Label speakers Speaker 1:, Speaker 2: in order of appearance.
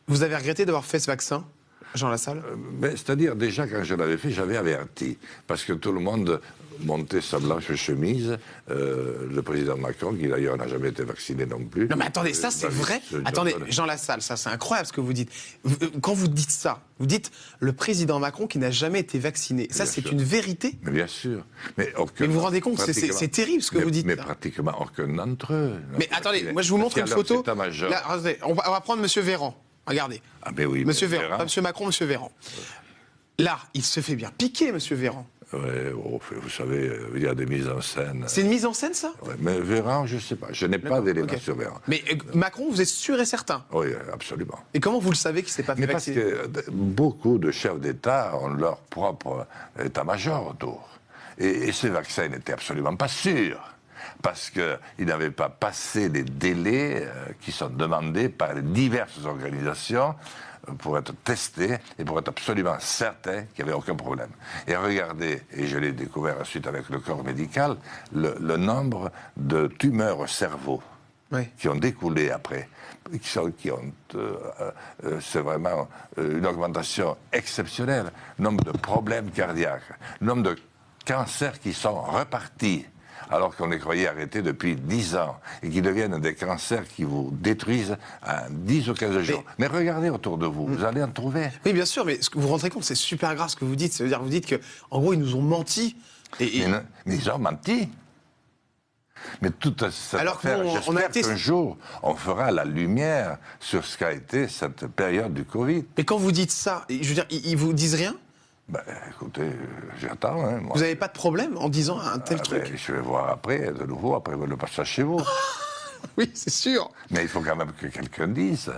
Speaker 1: Vous avez regretté d'avoir fait ce vaccin, Jean Lassalle?
Speaker 2: C'est-à-dire, déjà, quand je l'avais fait, j'avais averti. Parce que tout le monde montait sa blanche chemise. Le président Macron, qui d'ailleurs n'a jamais été vacciné non plus.
Speaker 1: Non mais attendez, ça c'est vrai. Attendez, Jean Lassalle, ça c'est incroyable ce que vous dites. Quand vous dites ça, vous dites le président Macron qui n'a jamais été vacciné. Ça c'est une vérité.
Speaker 2: Mais bien sûr. Mais
Speaker 1: vous vous rendez compte, c'est terrible ce que vous dites.
Speaker 2: Mais
Speaker 1: là.
Speaker 2: pratiquement aucun d'entre eux.
Speaker 1: Mais attendez, moi je vous montre une photo. Là, regardez, on va prendre Monsieur Véran. Regardez.
Speaker 2: Ah ben oui.
Speaker 1: Monsieur Véran, pas Monsieur Macron, Monsieur Véran. Là, il se fait bien piquer, Monsieur Véran.
Speaker 2: Ouais, vous savez, il y a des mises en scène.
Speaker 1: C'est une mise en scène, ça?
Speaker 2: Ouais, mais Véran, je ne sais pas. Je n'ai pas d'éléments sur Véran.
Speaker 1: Mais Macron, vous êtes sûr et certain?
Speaker 2: Oui, absolument.
Speaker 1: Et comment vous le savez qu'il ne s'est pas fait vacciner?
Speaker 2: Parce que beaucoup de chefs d'État ont leur propre état-major autour. Et ces vaccins n'étaient absolument pas sûrs. Parce qu'ils n'avaient pas passé les délais qui sont demandés par les diverses organisations pour être testés et pour être absolument certains qu'il n'y avait aucun problème. Et regardez, et je l'ai découvert ensuite avec le corps médical, le nombre de tumeurs au cerveau qui ont découlé après. C'est vraiment une augmentation exceptionnelle. Nombre de problèmes cardiaques, nombre de cancers qui sont repartis, alors qu'on les croyait arrêtés depuis 10 ans, et qui deviennent des cancers qui vous détruisent en 10 ou 15 jours. Mais regardez autour de vous, vous allez en trouver.
Speaker 1: Oui, bien sûr, mais ce que vous vous rendez compte, c'est super grave ce que vous dites. Ça veut dire, vous dites qu'en gros, ils nous ont menti.
Speaker 2: Mais ils ont menti. Mais toute cette affaire, j'espère qu'un jour, on fera la lumière sur ce qu'a été cette période du Covid.
Speaker 1: Mais quand vous dites ça, je veux dire, ils vous disent rien?
Speaker 2: Ben, écoutez, j'attends. Hein, moi.
Speaker 1: Vous n'avez pas de problème en disant un tel truc?
Speaker 2: Ben, je vais voir après, de nouveau, après le passage chez vous.
Speaker 1: Oui, c'est sûr.
Speaker 2: Mais il faut quand même que quelqu'un dise.